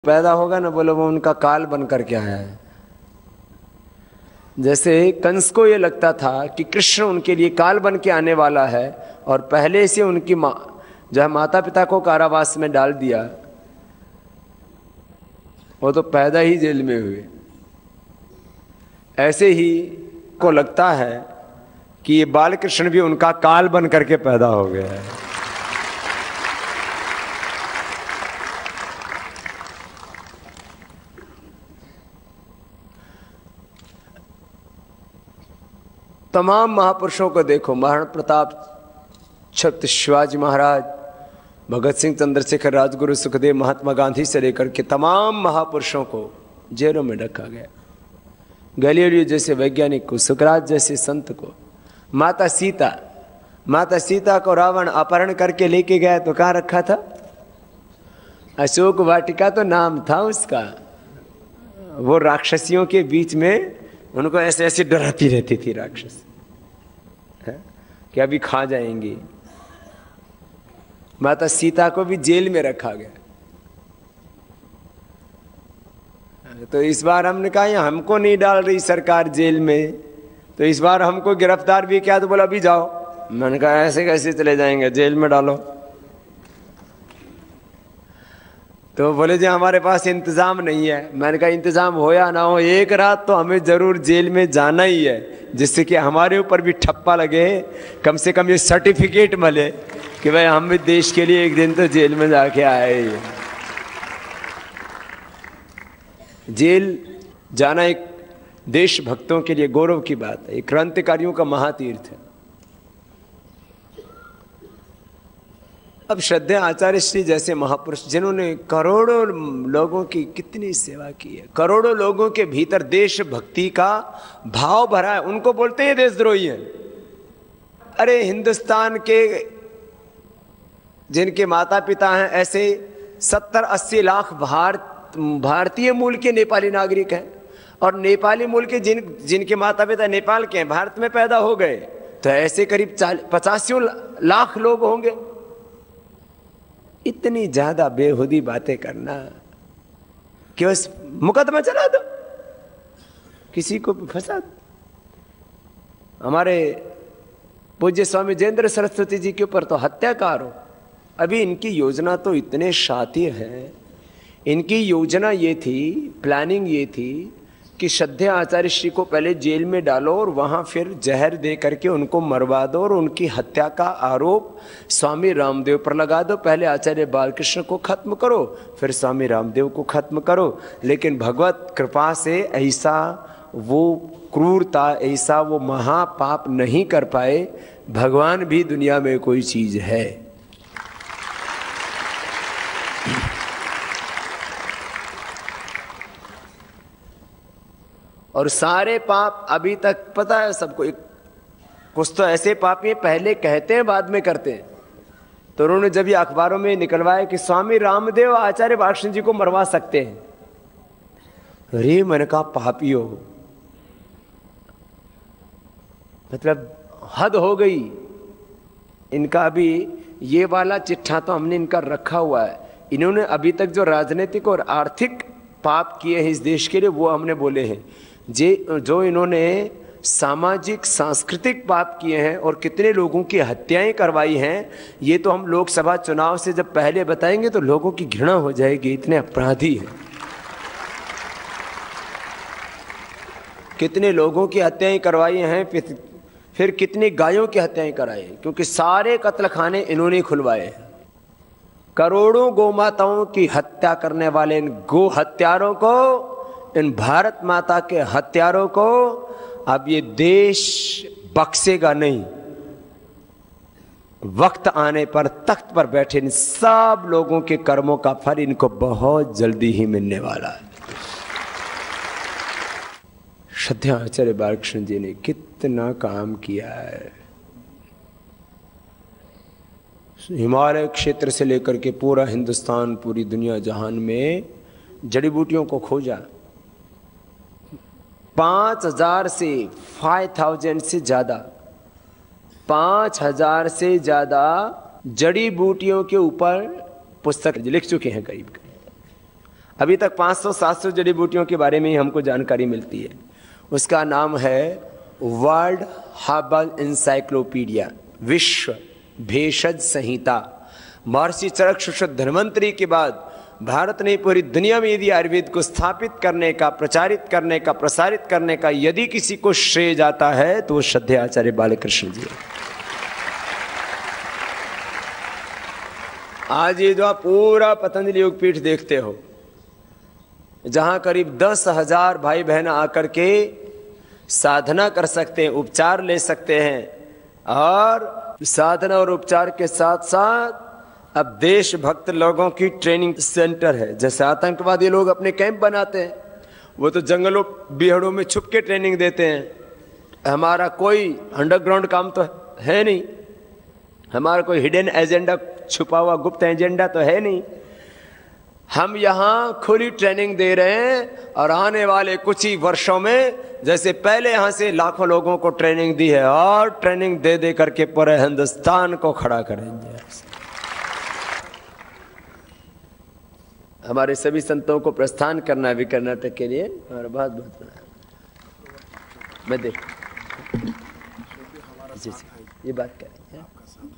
पैदा होगा ना, बोले वो उनका काल बन करके आया है। जैसे कंस को ये लगता था कि कृष्ण उनके लिए काल बन के आने वाला है और पहले से उनकी जो है माता पिता को कारावास में डाल दिया, वो तो पैदा ही जेल में हुए। ऐसे ही को लगता है कि ये बाल कृष्ण भी उनका काल बन करके पैदा हो गया है। तमाम महापुरुषों को देखो, महाराणा प्रताप, छत्रपति शिवाजी महाराज, भगत सिंह, चंद्रशेखर, राजगुरु, सुखदेव, महात्मा गांधी से लेकर के तमाम महापुरुषों को जेलों में रखा गया। गैलीलियो जैसे वैज्ञानिक को, सुकरात जैसे संत को, माता सीता को रावण अपहरण करके लेके गया तो कहाँ रखा था? अशोक वाटिका तो नाम था उसका। वो राक्षसियों के बीच में उनको ऐसे ऐसे डराती रहती थी राक्षस कि अभी खा जाएंगी। माता सीता को भी जेल में रखा गया। तो इस बार हमने कहा हमको नहीं डाल रही सरकार जेल में, तो इस बार हमको गिरफ्तार भी किया। तो बोला अभी जाओ। मैंने कहा ऐसे कैसे चले जाएंगे, जेल में डालो। तो बोले जी हमारे पास इंतजाम नहीं है। मैंने कहा इंतजाम हो या ना हो, एक रात तो हमें जरूर जेल में जाना ही है, जिससे कि हमारे ऊपर भी ठप्पा लगे, कम से कम ये सर्टिफिकेट मिले कि भाई हम भी देश के लिए एक दिन तो जेल में जाके आए। जेल जाना एक देशभक्तों के लिए गौरव की बात है, एक क्रांतिकारियों का महातीर्थ है। अब श्रद्धेय आचार्य श्री जैसे महापुरुष जिन्होंने करोड़ों लोगों की कितनी सेवा की है, करोड़ों लोगों के भीतर देशभक्ति का भाव भरा है, उनको बोलते हैं देशद्रोही है। अरे हिंदुस्तान के जिनके माता पिता हैं ऐसे 70-80 लाख भारतीय मूल के नेपाली नागरिक हैं, और नेपाली मूल के जिनके माता पिता नेपाल के हैं, भारत में पैदा हो गए, तो ऐसे करीब 85 लाख लोग होंगे। इतनी ज्यादा बेहुदी बातें करना कि बस मुकदमा चला दो, किसी को भी फंसा दो। हमारे पूज्य स्वामी जयेंद्र सरस्वती जी के ऊपर तो हत्याकार हो। अभी इनकी योजना तो इतने शातिर है। इनकी योजना ये थी, प्लानिंग ये थी कि श्रद्धेय आचार्य श्री को पहले जेल में डालो और वहां फिर जहर दे करके उनको मरवा दो और उनकी हत्या का आरोप स्वामी रामदेव पर लगा दो। पहले आचार्य बालकृष्ण को खत्म करो, फिर स्वामी रामदेव को खत्म करो। लेकिन भगवत कृपा से ऐसा वो क्रूरता, ऐसा वो महापाप नहीं कर पाए। भगवान भी दुनिया में कोई चीज है। और सारे पाप अभी तक पता है सबको, कुछ तो ऐसे पापी हैं पहले कहते हैं बाद में करते हैं। तो उन्होंने जब ये अखबारों में निकलवाया कि स्वामी रामदेव आचार्य बालकृष्ण जी को मरवा सकते हैं, अरे मैंने कहा पापी हो, मतलब हद हो गई इनका। अभी ये वाला चिट्ठा तो हमने इनका रखा हुआ है। इन्होंने अभी तक जो राजनीतिक और आर्थिक पाप किए हैं इस देश के लिए वो हमने बोले हैं। जो इन्होंने सामाजिक सांस्कृतिक पाप किए हैं और कितने लोगों की हत्याएं करवाई हैं, ये तो हम लोकसभा चुनाव से जब पहले बताएंगे तो लोगों की घृणा हो जाएगी, इतने अपराधी हैं। कितने लोगों की हत्याएं करवाई हैं, फिर कितनी गायों की हत्याएं कराई हैं, क्योंकि सारे कत्लखाने इन्होंने खुलवाए हैं। करोड़ों गौ माताओं की हत्या करने वाले इन गो हत्यारों को, इन भारत माता के हत्यारों को अब ये देश बख्शेगा नहीं। वक्त आने पर तख्त पर बैठे इन सब लोगों के कर्मों का फल इनको बहुत जल्दी ही मिलने वाला है। श्रद्धेय आचार्य बालकृष्ण जी ने कितना काम किया है। हिमालय क्षेत्र से लेकर के पूरा हिंदुस्तान, पूरी दुनिया जहान में जड़ी बूटियों को खोजा। 5000 से 5000 से ज्यादा 5000 से ज्यादा जड़ी बूटियों के ऊपर पुस्तक लिख चुके हैं करीब करीब। अभी तक 500-700 जड़ी बूटियों के बारे में ही हमको जानकारी मिलती है। उसका नाम है वर्ल्ड हर्बल इंसाइक्लोपीडिया, विश्व भेषज संहिता। महर्षि चरक सुश्रुत धन्वंतरी के बाद भारत ने पूरी दुनिया में यदि आयुर्वेद को स्थापित करने का, प्रचारित करने का, प्रसारित करने का यदि किसी को श्रेय जाता है तो वो श्रद्धेय आचार्य बालकृष्ण जी है। आज ये जो आप पूरा पतंजलि योगपीठ देखते हो, जहां करीब 10,000 भाई बहन आकर के साधना कर सकते हैं, उपचार ले सकते हैं, और साधना और उपचार के साथ साथ अब देशभक्त लोगों की ट्रेनिंग सेंटर है। जैसे आतंकवादी लोग अपने कैंप बनाते हैं, वो तो जंगलों बिहड़ों में छुप के ट्रेनिंग देते हैं। हमारा कोई अंडरग्राउंड काम तो है नहीं, हमारा कोई हिडन एजेंडा, छुपा हुआ गुप्त एजेंडा तो है नहीं। हम यहाँ खुली ट्रेनिंग दे रहे हैं और आने वाले कुछ ही वर्षों में, जैसे पहले यहाँ से लाखों लोगों को ट्रेनिंग दी है, और ट्रेनिंग दे दे करके पूरे हिंदुस्तान को खड़ा करेंगे। हमारे सभी संतों को प्रस्थान करना है कर्नाटक के लिए, और बहुत बहुत मैं देख जी ये बात कह रहे हैं।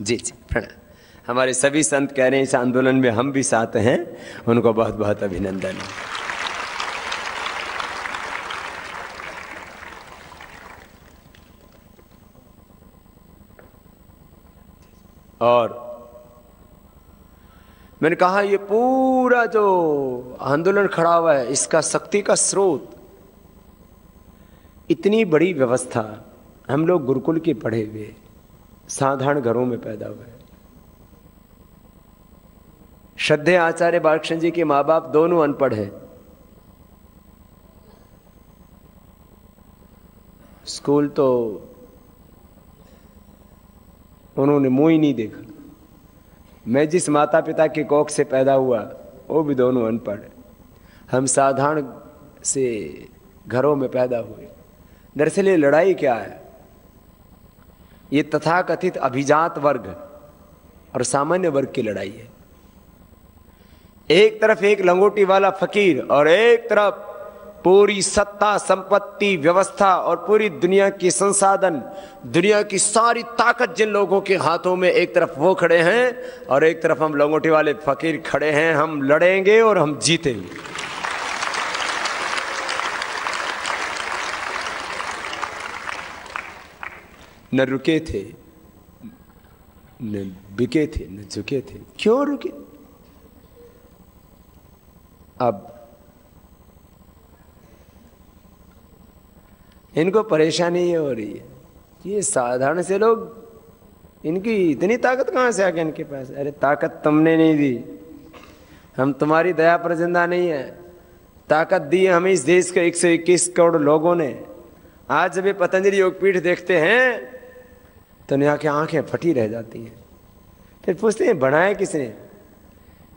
जी जी प्रणाम। हमारे सभी संत कह रहे हैं इस आंदोलन में हम भी साथ हैं, उनको बहुत बहुत अभिनंदन है। और मैंने कहा ये पूरा जो आंदोलन खड़ा हुआ है, इसका शक्ति का स्रोत, इतनी बड़ी व्यवस्था, हम लोग गुरुकुल के पढ़े हुए, साधारण घरों में पैदा हुए। श्रद्धेय आचार्य बालकृष्ण जी के माँ बाप दोनों अनपढ़ हैं। स्कूल तो उन्होंने मुंह ही नहीं देखा। मैं जिस माता पिता के कोख से पैदा हुआ वो भी दोनों अनपढ़। हम साधारण से घरों में पैदा हुए। दरअसल ये लड़ाई क्या है? ये तथाकथित अभिजात वर्ग और सामान्य वर्ग की लड़ाई है। एक तरफ एक लंगोटी वाला फकीर और एक तरफ पूरी सत्ता, संपत्ति, व्यवस्था और पूरी दुनिया की संसाधन, दुनिया की सारी ताकत जिन लोगों के हाथों में, एक तरफ वो खड़े हैं और एक तरफ हम लंगोटी वाले फकीर खड़े हैं। हम लड़ेंगे और हम जीतेंगे। न रुके थे, न बिके थे, न झुके थे। क्यों रुके? अब इनको परेशानी ये हो रही है, ये साधारण से लोग, इनकी इतनी ताकत कहाँ से आ गई इनके पास? अरे ताकत तुमने नहीं दी, हम तुम्हारी दया पर जिंदा नहीं है। ताकत दी हमें इस देश के 121 करोड़ लोगों ने। आज जब ये पतंजलि योगपीठ देखते हैं तो यहाँ की आंखें फटी रह जाती हैं। फिर पूछते हैं बनाया किसने?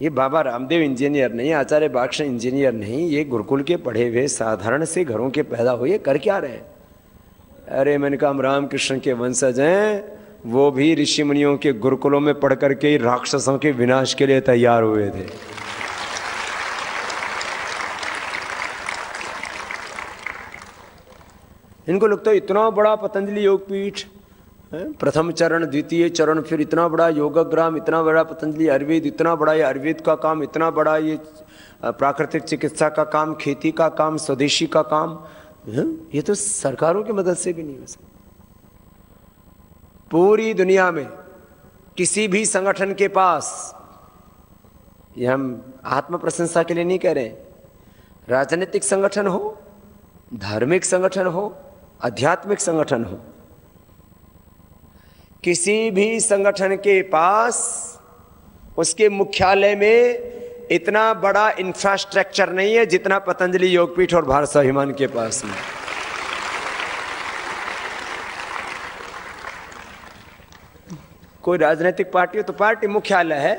ये बाबा रामदेव इंजीनियर नहीं, आचार्य बालकृष्ण इंजीनियर नहीं, ये गुरुकुल के पढ़े हुए साधारण से घरों के पैदा हुए कर क्या रहे? अरे मैंने कहा हम रामकृष्ण के वंशज हैं, वो भी ऋषि मुनियों के गुरुकुलों में पढ़ करके राक्षसों के विनाश के लिए तैयार हुए थे। इनको लगता है इतना बड़ा पतंजलि योगपीठ, प्रथम चरण, द्वितीय चरण, फिर इतना बड़ा योगग्राम, इतना बड़ा पतंजलि आयुर्वेद, इतना बड़ा ये आयुर्वेद का काम, इतना बड़ा ये प्राकृतिक चिकित्सा का काम, खेती का काम, स्वदेशी का काम, ये तो सरकारों की मदद से भी नहीं हो सकता। पूरी दुनिया में किसी भी संगठन के पास, ये हम आत्म प्रशंसा के लिए नहीं कह रहे, राजनीतिक संगठन हो, धार्मिक संगठन हो, आध्यात्मिक संगठन हो, किसी भी संगठन के पास उसके मुख्यालय में इतना बड़ा इंफ्रास्ट्रक्चर नहीं है जितना पतंजलि योगपीठ और भारत स्वाभिमान के पास में। कोई राजनीतिक पार्टी हो तो पार्टी मुख्यालय है,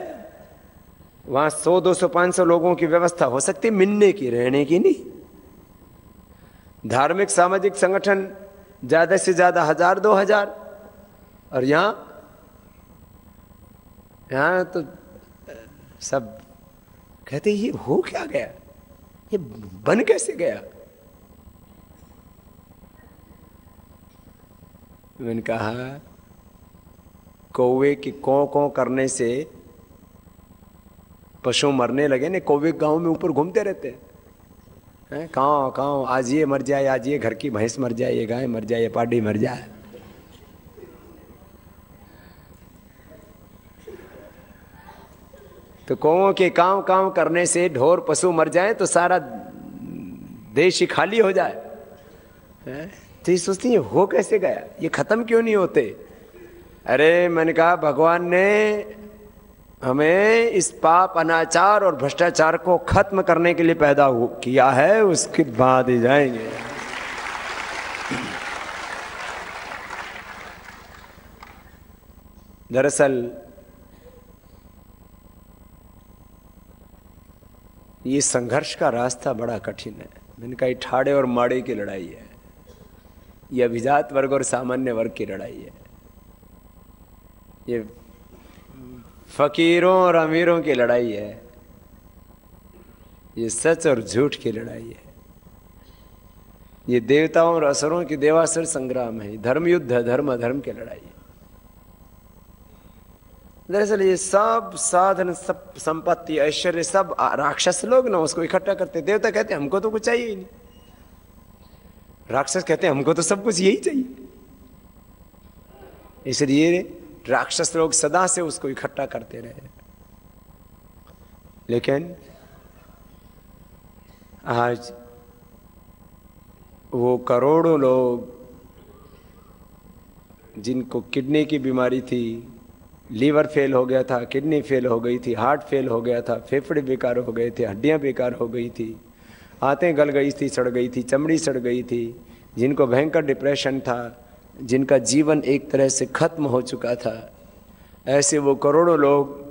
वहां 100, 200, 500 लोगों की व्यवस्था हो सकती है, मिलने की, रहने की नहीं। धार्मिक सामाजिक संगठन ज्यादा से ज्यादा 1000, 2000, और यहाँ तो सब कहते ये हो क्या गया? ये बन कैसे गया? मैंने कहा कौवे की कौ करने से पशु मरने लगे ने। कौवे गांव में ऊपर घूमते रहते हैं, कांव कांव, आज ये मर जाए, आज ये घर की भैंस मर जाए, ये गाय मर जाए, ये पाडी मर जाए। तो कौवों के कांव कांव करने से ढोर पशु मर जाए तो सारा देश ही खाली हो जाए। तो ये सोचती है हो कैसे गया, ये खत्म क्यों नहीं होते? अरे मैंने कहा भगवान ने हमें इस पाप अनाचार और भ्रष्टाचार को खत्म करने के लिए पैदा किया है, उसके बाद ही जाएंगे। दरअसल ये संघर्ष का रास्ता बड़ा कठिन है। मैंने कहा ठाड़े और माड़े की लड़ाई है, ये अभिजात वर्ग और सामान्य वर्ग की लड़ाई है, ये फकीरों और अमीरों की लड़ाई है, ये सच और झूठ की लड़ाई है, ये देवताओं और असुरों की देवासुर संग्राम है, धर्म युद्ध है, धर्म अधर्म की लड़ाई है। दरअसल ये सब साधन, सब संपत्ति, ऐश्वर्य, सब राक्षस लोग ना उसको इकट्ठा करते। देवता कहते हैं हमको तो कुछ चाहिए ही नहीं, राक्षस कहते हैं हमको तो सब कुछ यही चाहिए। इसलिए राक्षस लोग सदा से उसको इकट्ठा करते रहे। लेकिन आज वो करोड़ों लोग जिनको किडनी की बीमारी थी, लीवर फेल हो गया था, किडनी फेल हो गई थी, हार्ट फेल हो गया था, फेफड़े बेकार हो गए थे, हड्डियां बेकार हो गई थी, आंतें गल गई थी, सड़ गई थी, चमड़ी सड़ गई थी, जिनको भयंकर डिप्रेशन था, जिनका जीवन एक तरह से खत्म हो चुका था, ऐसे वो करोड़ों लोग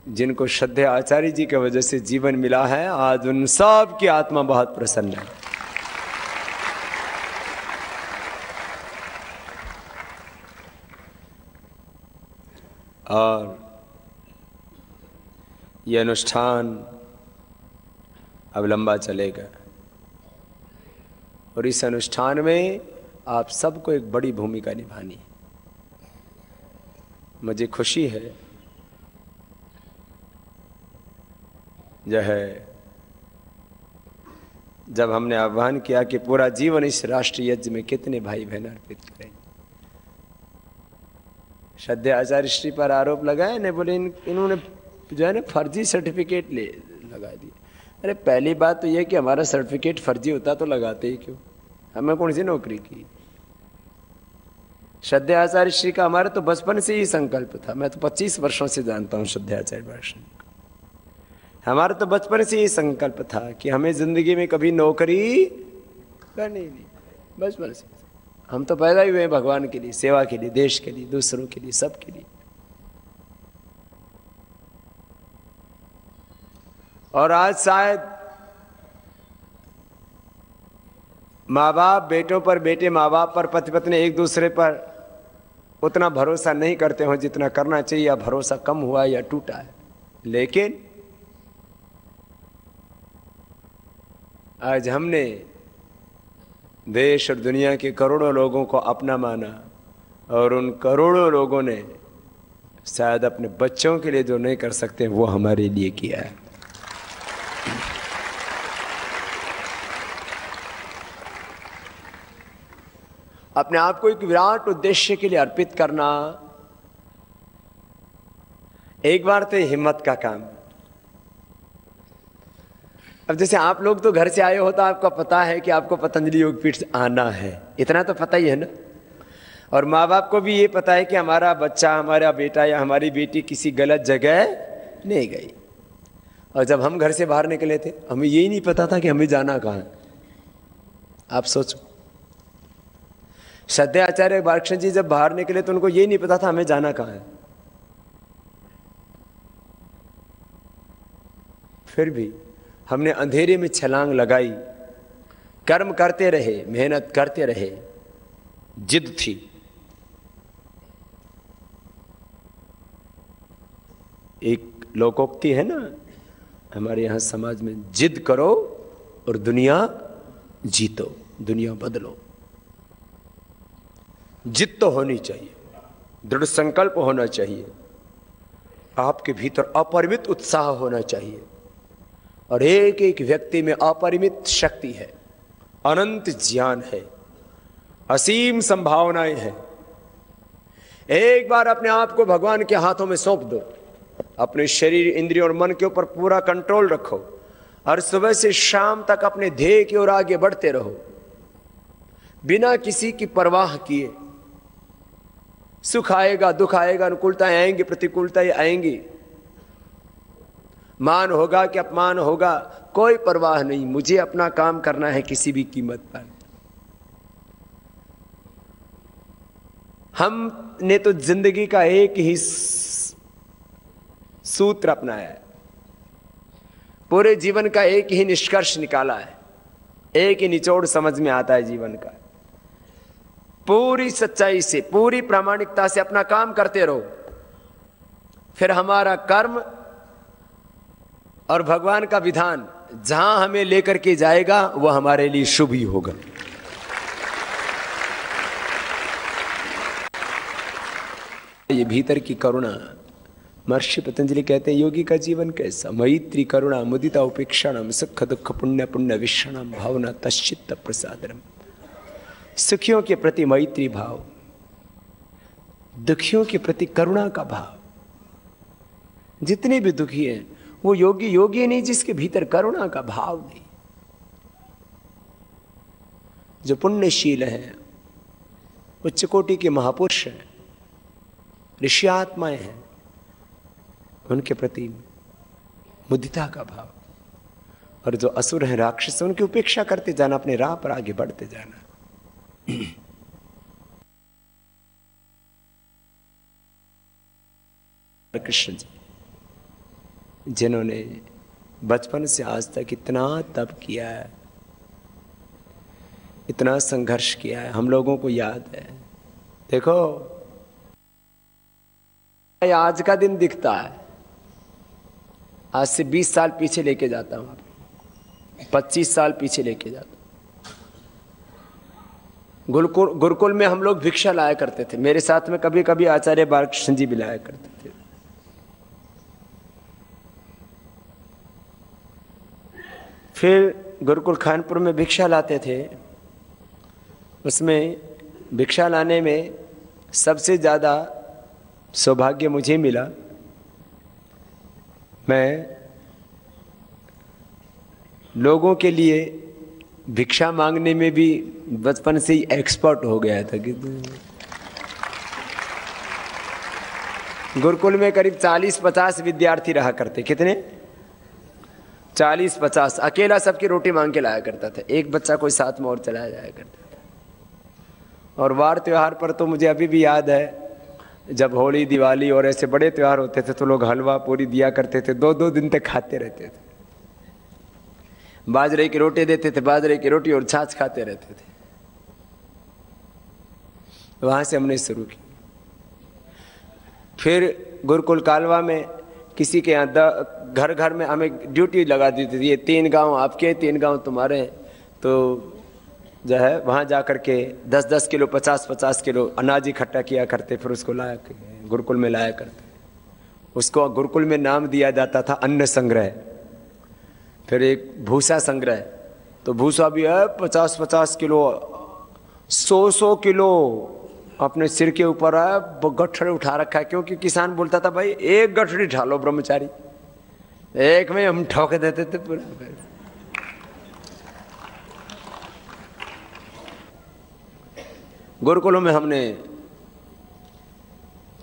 जिनको श्रद्धेय आचार्य जी की वजह से जीवन मिला है, आज उन सब की आत्मा बहुत प्रसन्न है। और ये अनुष्ठान अब लंबा चलेगा और इस अनुष्ठान में आप सबको एक बड़ी भूमिका निभानी है। मुझे खुशी है जब हमने आह्वान किया कि पूरा जीवन इस राष्ट्रीय यज्ञ में कितने भाई बहन अर्पित करेंगे। श्रद्धेय आचार्य श्री पर आरोप लगाए ने, बोले इन्होंने जो है ना फर्जी सर्टिफिकेट लगा दिए। अरे पहली बात तो यह कि हमारा सर्टिफिकेट फर्जी होता तो लगाते ही क्यों, हमें कौन सी नौकरी की। श्रद्धेय आचार्य श्री का हमारा तो बचपन से ही संकल्प था, मैं तो 25 वर्षों से जानता हूँ श्रद्धेय आचार्य श्री को। हमारा तो बचपन से ही संकल्प था कि हमें जिंदगी में कभी नौकरी करनी नहीं, बचपन से। हम तो पैदा ही हुए हैं भगवान के लिए, सेवा के लिए, देश के लिए, दूसरों के लिए, सब के लिए। और आज शायद माँ बाप बेटों पर, बेटे माँ बाप पर, पति पत्नी एक दूसरे पर उतना भरोसा नहीं करते हो जितना करना चाहिए, या भरोसा कम हुआ या टूटा है। लेकिन आज हमने देश और दुनिया के करोड़ों लोगों को अपना माना, और उन करोड़ों लोगों ने शायद अपने बच्चों के लिए जो नहीं कर सकते वो हमारे लिए किया है। अपने आप को एक विराट उद्देश्य के लिए अर्पित करना एक बार तो हिम्मत का काम। अब जैसे आप लोग तो घर से आए हो तो आपको पता है कि आपको पतंजलि योगपीठ आना है, इतना तो पता ही है ना। और माँ बाप को भी ये पता है कि हमारा बच्चा, हमारा बेटा या हमारी बेटी किसी गलत जगह नहीं गई। और जब हम घर से बाहर निकले थे हमें यही नहीं पता था कि हमें जाना कहाँ है। आप सोचो, श्रद्धेय आचार्य बालकृष्ण जी जब बाहर निकले तो उनको यही नहीं पता था हमें जाना कहाँ है। फिर भी हमने अंधेरे में छलांग लगाई, कर्म करते रहे, मेहनत करते रहे, जिद थी। एक लोकोक्ति है ना हमारे यहाँ समाज में, जिद करो और दुनिया जीतो, दुनिया बदलो। जिद तो होनी चाहिए, दृढ़ संकल्प होना चाहिए, आपके भीतर अपरिमित उत्साह होना चाहिए। और एक एक व्यक्ति में अपरिमित शक्ति है, अनंत ज्ञान है, असीम संभावनाएं हैं। एक बार अपने आप को भगवान के हाथों में सौंप दो, अपने शरीर, इंद्रिय और मन के ऊपर पूरा कंट्रोल रखो और सुबह से शाम तक अपने ध्येय की ओर आगे बढ़ते रहो, बिना किसी की परवाह किए। सुख आएगा, दुख आएगा, अनुकूलताएं आएंगी, प्रतिकूलताएं आएंगी, मान होगा कि अपमान होगा, कोई परवाह नहीं। मुझे अपना काम करना है किसी भी कीमत पर। हमने तो जिंदगी का एक ही सूत्र अपनाया है, पूरे जीवन का एक ही निष्कर्ष निकाला है, एक ही निचोड़ समझ में आता है जीवन का। पूरी सच्चाई से, पूरी प्रामाणिकता से अपना काम करते रहो, फिर हमारा कर्म और भगवान का विधान जहां हमें लेकर के जाएगा वह हमारे लिए शुभ ही होगा। ये भीतर की करुणा, महर्षि पतंजलि कहते हैं योगी का जीवन कैसा? मैत्री करुणा मुदिता उपेक्षाणम सुख दुख पुण्य पुण्य विषणम भावना तश्चित्त प्रसादनम। सुखियों के प्रति मैत्री भाव, दुखियों के प्रति करुणा का भाव। जितने भी दुखी हैं वो योगी योगी नहीं जिसके भीतर करुणा का भाव नहीं। जो पुण्यशील हैं, उच्च कोटि के महापुरुष हैं, ऋषि आत्माएं हैं, उनके प्रति मुदिता का भाव। और जो असुर हैं, राक्षस, उनकी उपेक्षा करते जाना, अपने राह पर आगे बढ़ते जाना। कृष्ण जी जिन्होंने बचपन से आज तक इतना तप किया है, इतना संघर्ष किया है, हम लोगों को याद है। देखो आज का दिन दिखता है, आज से 20 साल पीछे लेके जाता हूं, 25 साल पीछे लेके जाता हूं। गुरुकुल में हम लोग भिक्षा लाया करते थे, मेरे साथ में कभी कभी आचार्य बालकृष्ण जी भी लाया करते थे। फिर गुरुकुल खानपुर में भिक्षा लाते थे, उसमें भिक्षा लाने में सबसे ज़्यादा सौभाग्य मुझे मिला। मैं लोगों के लिए भिक्षा मांगने में भी बचपन से ही एक्सपर्ट हो गया था कि गुरुकुल में करीब 40-50 विद्यार्थी रहा करते। कितने? 40-50। अकेला सबकी रोटी मांग के लाया करता था, एक बच्चा कोई साथ में और चलाया जाया करता था। और वार त्योहार पर तो मुझे अभी भी याद है, जब होली, दिवाली और ऐसे बड़े त्योहार होते थे तो लोग हलवा पूरी दिया करते थे, 2-2 दिन तक खाते रहते थे। बाजरे की रोटी देते थे, बाजरे की रोटी और छाछ खाते रहते थे। वहां से हमने शुरू की। फिर गुरुकुल कालवा में किसी के यहाँ घर घर में हमें ड्यूटी लगा दी थी, ये 3 गांव आपके, 3 गांव तुम्हारे, तो जो है वहाँ जा कर के 10-10 किलो 50-50 किलो अनाज इकट्ठा किया करते, फिर उसको लाया गुरुकुल में लाया करते। उसको गुरुकुल में नाम दिया जाता था अन्न संग्रह। फिर एक भूसा संग्रह, तो भूसा भी है 50-50 किलो, 100-100 किलो अपने सिर के ऊपर है, गठड़े उठा रखा है। क्योंकि किसान बोलता था भाई एक गठड़ी उठा लो ब्रह्मचारी, एक में हम ठोक देते थे पूरा। गुरुकुलों में हमने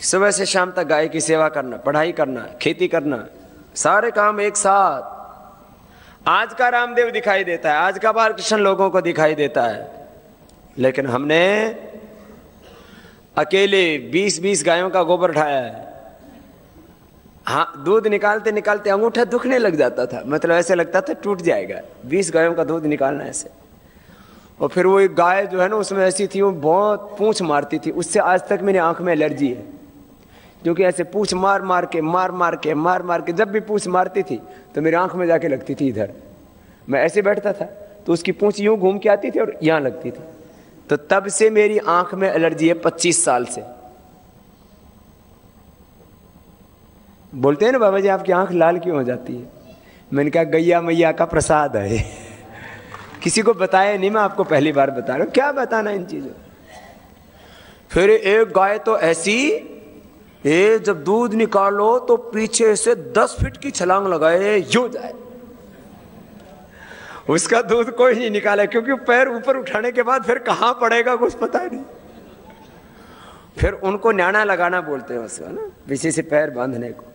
सुबह से शाम तक गाय की सेवा करना, पढ़ाई करना, खेती करना, सारे काम एक साथ। आज का रामदेव दिखाई देता है, आज का बालकृष्ण लोगों को दिखाई देता है, लेकिन हमने अकेले 20-20 गायों का गोबर उठाया है। हाँ, दूध निकालते निकालते अंगूठा दुखने लग जाता था, मतलब ऐसे लगता था टूट जाएगा। 20 गायों का दूध निकालना ऐसे। और फिर वो एक गाय जो है ना, उसमें ऐसी थी, वो बहुत पूंछ मारती थी, उससे आज तक मेरी आंख में एलर्जी है। क्योंकि ऐसे पूंछ मार मार के जब भी पूंछ मारती थी तो मेरी आंख में जाके लगती थी इधर। मैं ऐसे बैठता था तो उसकी पूंछ यूं घूम के आती थी और यहां लगती थी। तो तब से मेरी आंख में एलर्जी है, 25 साल से। बोलते हैं ना बाबा जी आपकी आंख लाल क्यों हो जाती है? मैंने कहा गैया मैया का प्रसाद है। किसी को बताया नहीं, मैं आपको पहली बार बता रहा हूं, क्या बताना इन चीजों। फिर एक गाय तो ऐसी, ये जब दूध निकालो तो पीछे से 10 फीट की छलांग लगाए यूं जाए, उसका दूध कोई नहीं निकाला, क्योंकि पैर ऊपर उठाने के बाद फिर कहां पड़ेगा कुछ पता नहीं। फिर उनको न्याणा लगाना बोलते हैं उसको ना, पीछे से पैर बांधने को,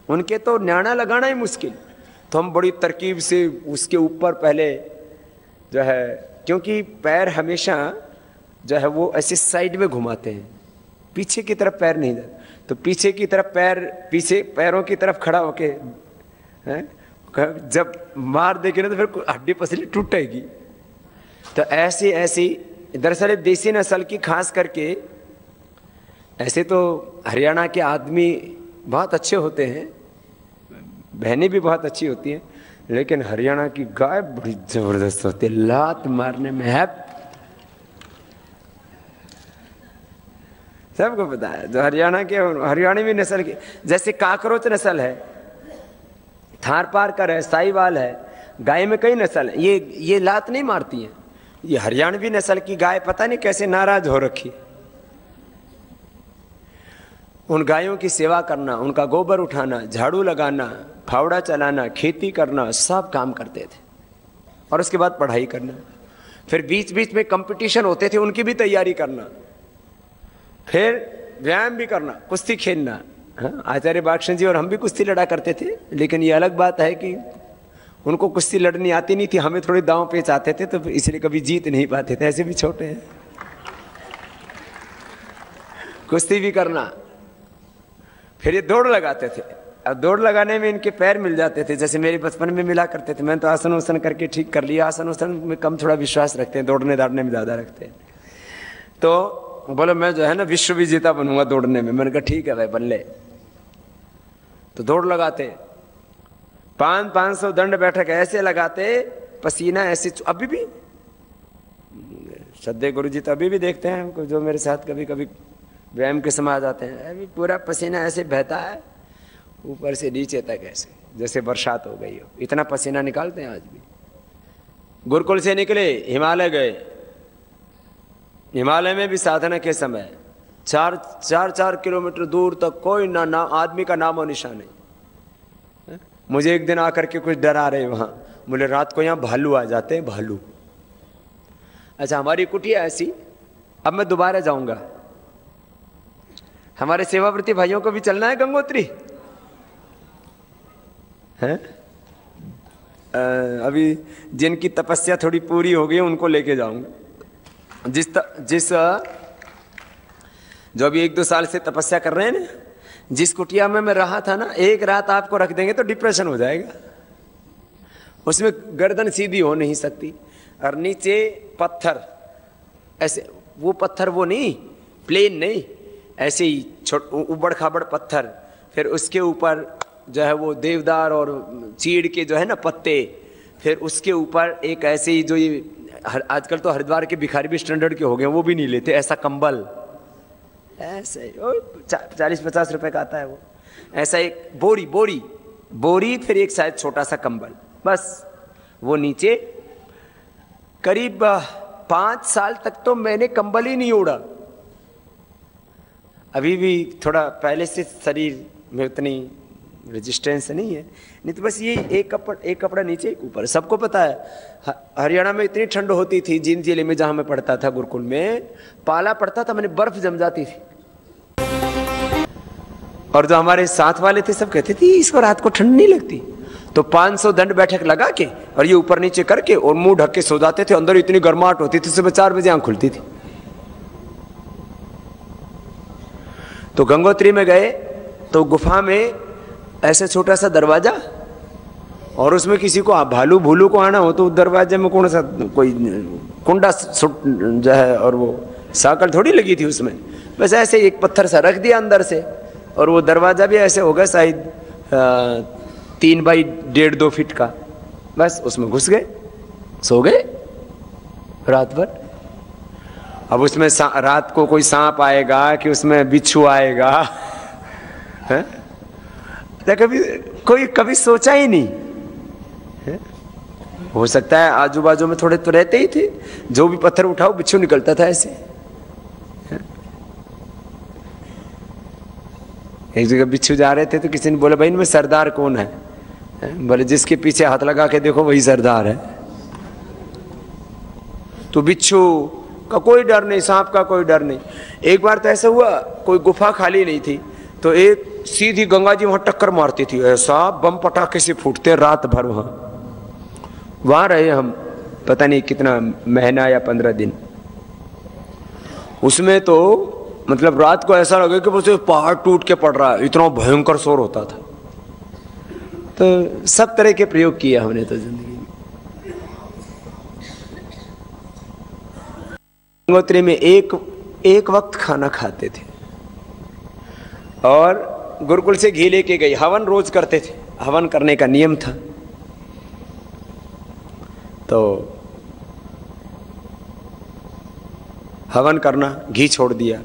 उनके तो न्याणा लगाना ही मुश्किल। तो हम बड़ी तरकीब से उसके ऊपर पहले जो है, क्योंकि पैर हमेशा जो है वो ऐसे साइड में घुमाते हैं, पीछे की तरफ पैर नहीं जाते, तो पीछे की तरफ पैर, पीछे पैरों की तरफ खड़ा होके हैं, जब मार देगी ना तो फिर हड्डी पसली टूटेगी। तो ऐसी ऐसी दरअसल देसी नस्ल की खास करके, ऐसे तो हरियाणा के आदमी बहुत अच्छे होते हैं, बहनें भी बहुत अच्छी होती हैं, लेकिन हरियाणा की गाय बड़ी जबरदस्त होती है, लात मारने में है। सबको पता है जो हरियाणा के हरियाणवी नस्ल के, जैसे काकरोच नस्ल है, थार पारकर है, साहिवाल है, गाय में कई नस्ल है, ये लात नहीं मारती है। ये हरियाणवी नस्ल की गाय पता नहीं कैसे नाराज हो रखी। उन गायों की सेवा करना, उनका गोबर उठाना, झाड़ू लगाना, फावड़ा चलाना, खेती करना, सब काम करते थे। और उसके बाद पढ़ाई करना, फिर बीच बीच में कंपटीशन होते थे, उनकी भी तैयारी करना, फिर व्यायाम भी करना, कुश्ती खेलना। हाँ, आचार्य बागशन जी और हम भी कुश्ती लड़ा करते थे, लेकिन ये अलग बात है कि उनको कुश्ती लड़नी आती नहीं थी, हमें थोड़े दांव पेच आते थे, तो इसलिए कभी जीत नहीं पाते थे, ऐसे भी छोटे हैं। कुश्ती भी करना, फिर ये दौड़ लगाते थे। अब दौड़ लगाने में इनके पैर मिल जाते थे, जैसे मेरे बचपन में मिला करते थे। मैंने तो आसन उसन करके ठीक कर लिया, आसन उसन में कम थोड़ा विश्वास रखते हैं, दौड़ने दाड़ने में ज़्यादा रखते हैं। तो बोले मैं जो है ना विश्व विजेता बनूंगा दौड़ने में। मैंने कहा ठीक है भाई बन ले। तो दौड़ लगाते, 500 दंड बैठक ऐसे लगाते, पसीना ऐसे। अभी भी श्रद्धेय गुरु जी तो अभी भी देखते हैं हमको, जो मेरे साथ कभी कभी व्यायाम के समय आ जाते हैं, अभी पूरा पसीना ऐसे बहता है ऊपर से नीचे तक, ऐसे जैसे बरसात हो गई हो, इतना पसीना निकालते हैं आज भी। गुरुकुल से निकले, हिमालय गए, हिमालय में भी साधना के समय 4 किलोमीटर दूर तक कोई ना आदमी का नामो निशान नहीं। मुझे एक दिन आकर के कुछ डरा रहे वहां, बोले रात को यहाँ भालू आ जाते हैं, भालू। अच्छा हमारी कुटिया ऐसी, अब मैं दोबारा जाऊंगा, हमारे सेवाव्रती भाइयों को भी चलना है गंगोत्री है। अभी जिनकी तपस्या थोड़ी पूरी हो गई उनको लेके जाऊंगा। जिस जो अभी 1-2 साल से तपस्या कर रहे हैं ना, जिस कुटिया में मैं रहा था ना, एक रात आपको रख देंगे तो डिप्रेशन हो जाएगा। उसमें गर्दन सीधी हो नहीं सकती, और नीचे पत्थर ऐसे, वो पत्थर वो नहीं, प्लेन नहीं, ऐसे ही उबड़ खाबड़ पत्थर, फिर उसके ऊपर जो है वो देवदार और चीड़ के जो है ना पत्ते, फिर उसके ऊपर एक ऐसे ही, जो ये आजकल तो हरिद्वार के भिखारी भी स्टैंडर्ड के हो गए, वो भी नहीं लेते ऐसा कंबल, ऐसे 40-50 रुपए का आता है वो, ऐसा एक बोरी, फिर एक शायद छोटा सा कंबल, बस वो नीचे। करीब 5 साल तक तो मैंने कंबल ही नहीं ओढ़ा। अभी भी थोड़ा पहले से शरीर में उतनी रेजिस्टेंस नहीं है, नहीं तो बस ये एक कपड़ा नीचे एक ऊपर। सबको पता है हरियाणा में इतनी ठंड होती थी, जींद जिले में जहां मैं पढ़ता था गुरुकुल में, पाला पड़ता था, मैंने बर्फ जम जाती थी। और जो हमारे साथ वाले थे सब कहते थे इसको रात को ठंड नहीं लगती। तो 500 दंड बैठक लगा के और ये ऊपर नीचे करके और मुंह ढक के सो जाते थे। अंदर इतनी गर्माहट होती थी, सुबह 4 बजे आंख खुलती थी। तो गंगोत्री में गए तो गुफा में ऐसे छोटा सा दरवाजा, और उसमें किसी को भालू भूलू को आना हो तो दरवाजे में कौन सा कोई कुंडा जो है, और वो साकल थोड़ी लगी थी उसमें, बस ऐसे एक पत्थर सा रख दिया अंदर से, और वो दरवाजा भी ऐसे होगा शायद 3 बाई 1.5-2 फीट का, बस उसमें घुस गए। सो गए रात भर। अब उसमें रात को कोई सांप आएगा कि उसमें बिच्छू आएगा, है? तो कोई कभी सोचा ही नहीं है? हो सकता है आजू बाजू में थोड़े तो रहते ही थे, जो भी पत्थर उठाओ बिच्छू निकलता था ऐसे। एक जगह बिच्छू जा रहे थे तो किसी ने बोला भाई इनमें सरदार कौन है? बोले जिसके पीछे हाथ लगा के देखो वही सरदार है। तो बिच्छू का कोई डर नहीं, सांप का कोई डर नहीं। एक बार तो ऐसा हुआ, कोई गुफा खाली नहीं थी, तो एक सीधी गंगा जी वहां टक्कर मारती थी, ऐसा बम पटाखे से फूटते रात भर। वहां रहे हम पता नहीं कितना महीना या 15 दिन। उसमें तो मतलब रात को ऐसा लगे कि बस पहाड़ टूट के पड़ रहा है, इतना भयंकर शोर होता था। तो सब तरह के प्रयोग किए हमने तो जिंदगी में। गंगोत्री में एक वक्त खाना खाते थे और गुरुकुल से घी लेके गई। हवन रोज करते थे, हवन करने का नियम था। तो हवन करना, घी छोड़ दिया।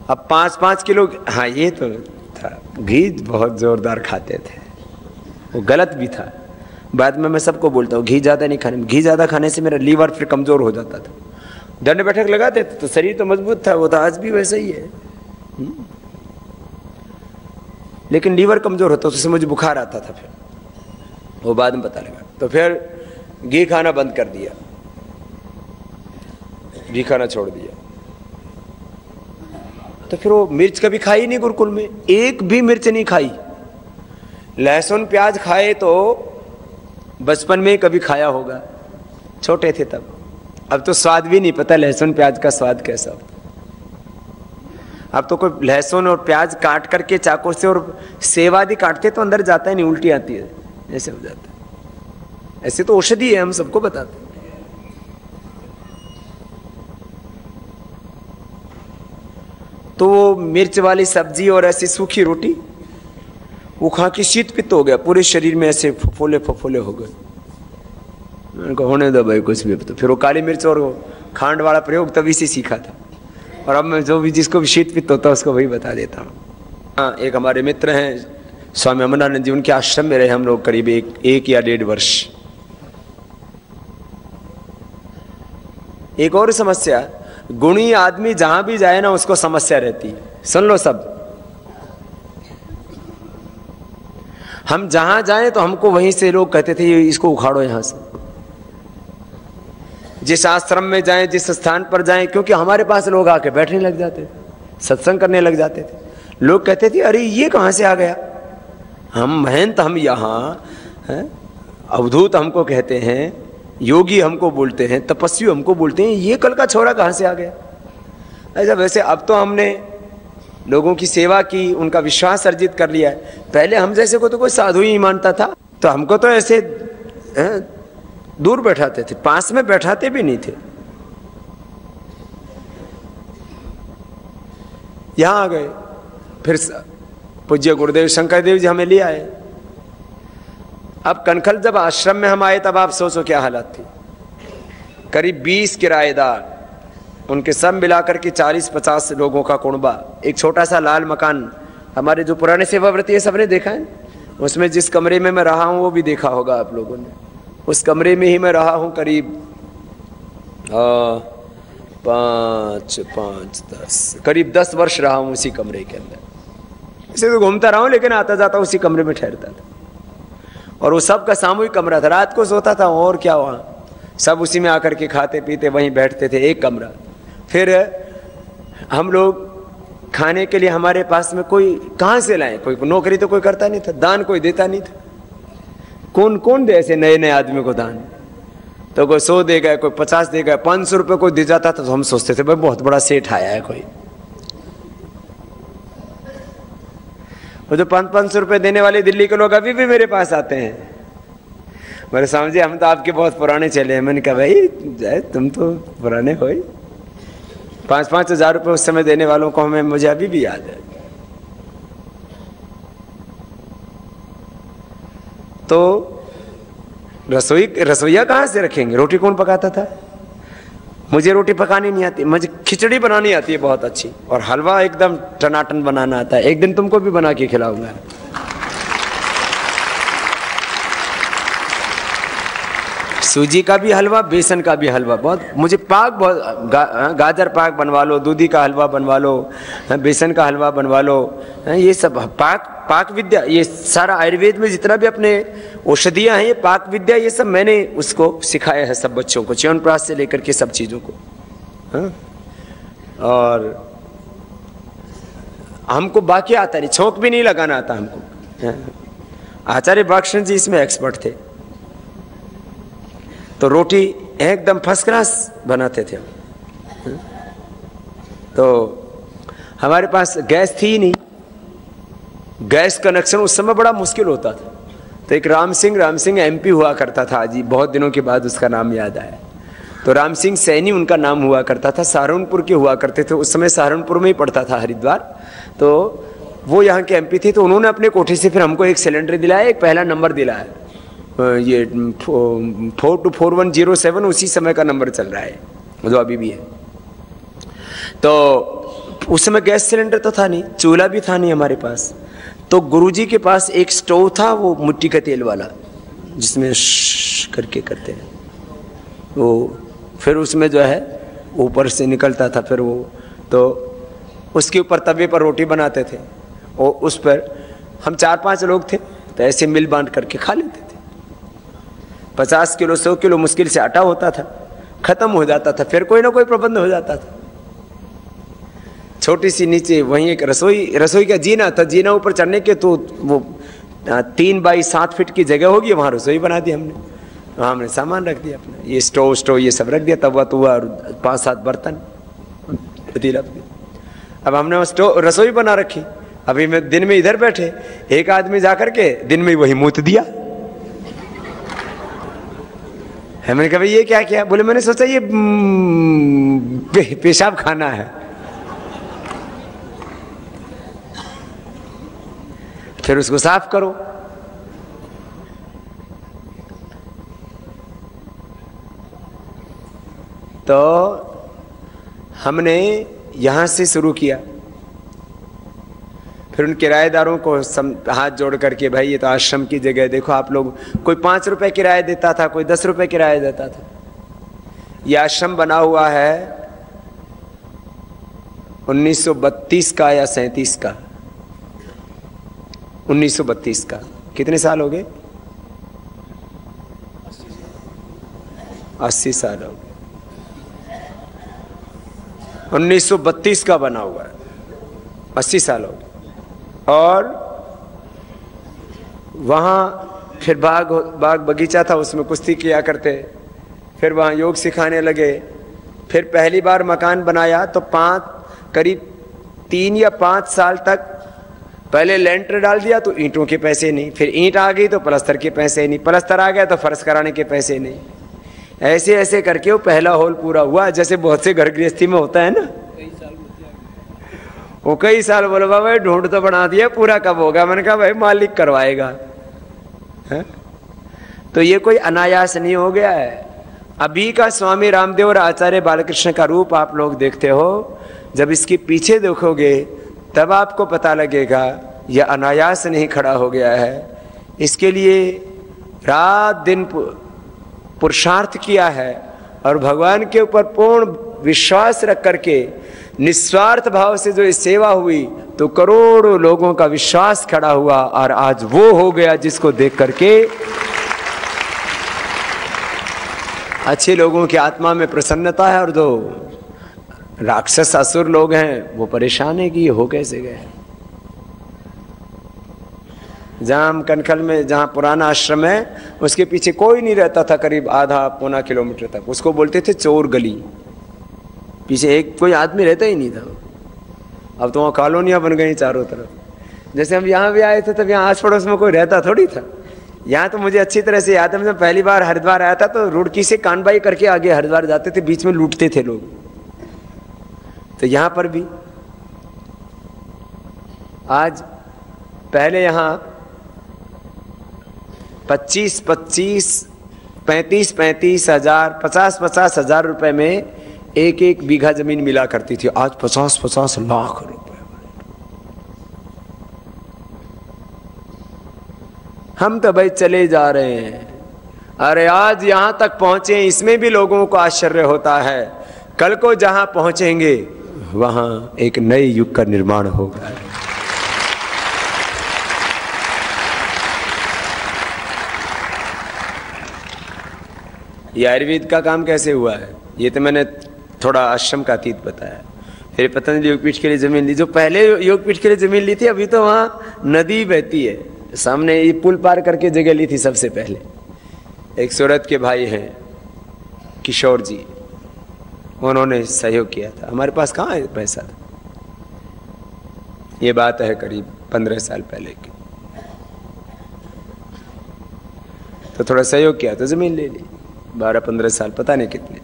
अब 5-5 किलो, हाँ ये तो था, घी बहुत जोरदार खाते थे, वो गलत भी था। बाद में मैं सबको बोलता हूँ घी ज़्यादा नहीं खाने, घी ज़्यादा खाने से मेरा लीवर फिर कमज़ोर हो जाता था। दंड बैठक लगाते थे तो शरीर तो मजबूत था, वो तो आज भी वैसा ही है, लेकिन लीवर कमज़ोर होता, उससे मुझे बुखार आता था। फिर वो बाद में पता लगा, तो फिर घी खाना बंद कर दिया, घी खाना छोड़ दिया। तो फिर वो मिर्च कभी खाई नहीं, गुरुकुल में एक भी मिर्च नहीं खाई। लहसुन प्याज खाए तो बचपन में कभी खाया होगा, छोटे थे तब। अब तो स्वाद भी नहीं पता लहसुन प्याज का स्वाद कैसा होता। अब तो कोई लहसुन और प्याज काट करके चाकू से और सेव आदि काटते तो अंदर जाता ही नहीं, उल्टी आती है, ऐसे हो जाता है। ऐसे तो औषधि है, हम सबको बताते हैं। तो वो मिर्च वाली सब्जी और ऐसी सूखी रोटी वो खा के शीत पित्त हो गया, पूरे शरीर में ऐसे फफोले फफोले हो गए। मैंने कहा होने दो भाई कुछ भी। तो फिर वो काली मिर्च और वो खांड वाला प्रयोग तभी से सीखा था, और अब मैं जो भी जिसको भी शीत पित्त होता है उसको वही बता देता हूँ। हाँ, एक हमारे मित्र हैं स्वामी अमरनानंद जी, उनके आश्रम में रहे हम लोग करीब एक या 1.5 वर्ष। एक और समस्या, गुणी आदमी जहां भी जाए ना उसको समस्या रहती है। सुन लो सब, हम जहां जाएं तो हमको वहीं से लोग कहते थे इसको उखाड़ो यहां से। जिस आश्रम में जाएं, जिस स्थान पर जाएं, क्योंकि हमारे पास लोग आके बैठने लग जाते थे, सत्संग करने लग जाते थे। लोग कहते थे अरे ये कहां से आ गया, हम महंत, हम यहाँ हैं, अवधूत हमको कहते हैं, योगी हमको बोलते हैं, तपस्वी हमको बोलते हैं, ये कल का छोरा कहाँ से आ गया। ऐसा वैसे अब तो हमने लोगों की सेवा की, उनका विश्वास अर्जित कर लिया है। पहले हम जैसे को तो कोई साधु ही मानता था, तो हमको तो ऐसे दूर बैठाते थे, पास में बैठाते भी नहीं थे। यहाँ आ गए, फिर पूज्य गुरुदेव शंकर देव जी हमें ले आए। अब कनखल जब आश्रम में हम आए तब आप सोचो क्या हालत थी। करीब 20 किराएदार, उनके सब मिलाकर के 40-50 लोगों का कुनबा। एक छोटा सा लाल मकान, हमारे जो पुराने सेवाव्रती है सबने देखा है, उसमें जिस कमरे में मैं रहा हूँ वो भी देखा होगा आप लोगों ने। उस कमरे में ही मैं रहा हूँ करीब 5-10 करीब 10 वर्ष रहा हूँ उसी कमरे के अंदर। इसे तो घूमता रहा हूँ, लेकिन आता जाता उसी कमरे में ठहरता था। और वो सब का सामूहिक कमरा था, रात को सोता था और क्या, वहाँ सब उसी में आकर के खाते पीते वहीं बैठते थे, एक कमरा। फिर हम लोग खाने के लिए हमारे पास में कोई कहाँ से लाए, कोई नौकरी तो कोई करता नहीं था, दान कोई देता नहीं था। कौन दे ऐसे नए नए आदमी को दान। तो कोई 100 देगा, कोई 50 देगा, 500 रुपये कोई दे जाता था, तो हम सोचते थे भाई बहुत बड़ा सेठ आया है कोई। वो जो 500 रुपये देने वाले दिल्ली के लोग अभी भी मेरे पास आते हैं, मेरे स्वामी जी हम तो आपके बहुत पुराने चले हैं। मैंने कहा भाई तुम तो पुराने हो ही। 5-5 हज़ार रुपये उस समय देने वालों को हमें, मुझे अभी भी याद है। तो रसोईया कहाँ से रखेंगे? रोटी कौन पकाता था? मुझे रोटी पकानी नहीं आती, मुझे खिचड़ी बनानी आती है बहुत अच्छी, और हलवा एकदम टनाटन बनाना आता है। एक दिन तुमको भी बना के खिलाऊंगा। सूजी का भी हलवा, बेसन का भी हलवा, बहुत मुझे पाक बहुत गाजर पाक बनवा लो, दूधी का हलवा बनवा लो, बेसन का हलवा बनवा लो, ये सब पाक विद्या, ये सारा आयुर्वेद में जितना भी अपने औषधियाँ हैं, ये पाक विद्या, ये सब मैंने उसको सिखाया है सब बच्चों को, च्यवनप्राश से लेकर के सब चीज़ों को। हाँ? और हमको बाकी आता नहीं, छोंक भी नहीं लगाना आता हमको। आचार्य बालकृष्ण जी इसमें एक्सपर्ट थे। तो रोटी एकदम फर्स्ट क्लास बनाते थे। तो हमारे पास गैस थी ही नहीं, गैस कनेक्शन उस समय बड़ा मुश्किल होता था। तो एक राम सिंह एमपी हुआ करता था, जी बहुत दिनों के बाद उसका नाम याद आया। तो राम सिंह सैनी उनका नाम हुआ करता था, सहारनपुर के हुआ करते थे, उस समय सहारनपुर में ही पड़ता था हरिद्वार। तो वो यहाँ के एमपी थे। तो उन्होंने अपने कोठे से फिर हमको एक सिलेंडर दिलाया, एक पहला नंबर दिलाया, ये 424107 उसी समय का नंबर चल रहा है, जो अभी भी है। तो उस समय गैस सिलेंडर तो था नहीं, चूल्हा भी था नहीं हमारे पास। तो गुरुजी के पास एक स्टोव था, वो मिट्टी का तेल वाला, जिसमें करके करते हैं वो, फिर उसमें जो है ऊपर से निकलता था, फिर वो तो उसके ऊपर तवे पर रोटी बनाते थे, और उस पर हम 4-5 लोग थे, तो ऐसे मिल बांध करके खा लेते थे। 50 किलो 100 किलो मुश्किल से आटा होता था, खत्म हो जाता था, फिर कोई ना कोई प्रबंध हो जाता था। छोटी सी नीचे वहीं एक रसोई का जीना था, जीना ऊपर चढ़ने के तो वो 3 बाई 7 फीट की जगह होगी, वहाँ रसोई बना दी हमने। वहाँ हमने सामान रख दिया अपना, ये स्टोव ये सब रख दिया, तवा तुआ और 5-7 बर्तन पतीला। अब हमने रसोई बना रखी। अभी मैं दिन में इधर बैठे, एक आदमी जाकर के दिन में वही मूत दिया। मैंने कहा भाई ये क्या किया? बोले मैंने सोचा ये पेशाब खाना है। फिर उसको साफ करो। तो हमने यहां से शुरू किया, फिर उन किराएदारों को हाथ जोड़ करके, भाई ये तो आश्रम की जगह, देखो आप लोग, कोई 5 रुपए किराया देता था, कोई 10 रुपए किराया देता था। ये आश्रम बना हुआ है 1932 का या 37 का, 1932 का। कितने साल हो गए? 80 साल हो गए। 1932 का बना हुआ है, 80 साल हो गए। और वहाँ फिर बाग बगीचा था, उसमें कुश्ती किया करते, फिर वहाँ योग सिखाने लगे। फिर पहली बार मकान बनाया तो करीब 3 या 5 साल तक पहले लेंटर डाल दिया तो ईंटों के पैसे नहीं, फिर ईंट आ गई तो प्लास्टर के पैसे नहीं, प्लास्टर आ गया तो फर्श कराने के पैसे नहीं। ऐसे ऐसे करके वो पहला हॉल पूरा हुआ, जैसे बहुत से घर गृहस्थी में होता है ना। वो कई साल बोले भाई ढूंढ तो बना दिया, पूरा कब होगा? मैंने कहा भाई मालिक करवाएगा। है? तो ये कोई अनायास नहीं हो गया है। अभी का स्वामी रामदेव और आचार्य बालकृष्ण का रूप आप लोग देखते हो, जब इसके पीछे देखोगे तब आपको पता लगेगा यह अनायास नहीं खड़ा हो गया है। इसके लिए रात दिन पुरुषार्थ किया है, और भगवान के ऊपर पूर्ण विश्वास रख करके निस्वार्थ भाव से जो सेवा हुई, तो करोड़ों लोगों का विश्वास खड़ा हुआ, और आज वो हो गया जिसको देख करके अच्छे लोगों की आत्मा में प्रसन्नता है, और जो राक्षस असुर लोग हैं वो परेशान है कि ये हो कैसे गए। जहाँ हम कनखल में, जहाँ पुराना आश्रम है, उसके पीछे कोई नहीं रहता था, करीब आधा-पौना किलोमीटर तक। उसको बोलते थे चोर गली, पीछे एक कोई आदमी रहता ही नहीं था। अब तो वहाँ कॉलोनियाँ बन गई चारों तरफ। जैसे हम यहाँ भी आए थे तब यहाँ आस पड़ोस में कोई रहता थोड़ी था। यहाँ तो मुझे अच्छी तरह से याद है, मैं पहली बार हरिद्वार आया था तो रुड़की से कानबाई करके आगे हरिद्वार जाते थे, बीच में लूटते थे लोग। तो यहाँ पर भी आज, पहले यहाँ 25 35-35 हजार, 50-50 हजार रुपए में एक एक बीघा जमीन मिला करती थी। आज 50-50 लाख रुपए। हम तो भाई चले जा रहे हैं। अरे आज यहां तक पहुंचे, इसमें भी लोगों को आश्चर्य होता है। कल को जहां पहुंचेंगे वहां एक नए युग का निर्माण होगा। ये आयुर्वेद का काम कैसे हुआ है, ये तो मैंने थोड़ा आश्रम का अतीत बताया। फिर पतंजलि योगपीठ के लिए जमीन ली, जो पहले योगपीठ के लिए जमीन ली थी, अभी तो वहां नदी बहती है सामने, ये पुल पार करके जगह ली थी सबसे पहले। एक सूरत के भाई हैं किशोर जी, उन्होंने सहयोग किया था। हमारे पास कहाँ है पैसा था, ये बात है करीब 15 साल पहले की। तो थोड़ा सहयोग किया तो जमीन ले ली, 12-15 साल, पता नहीं कितने।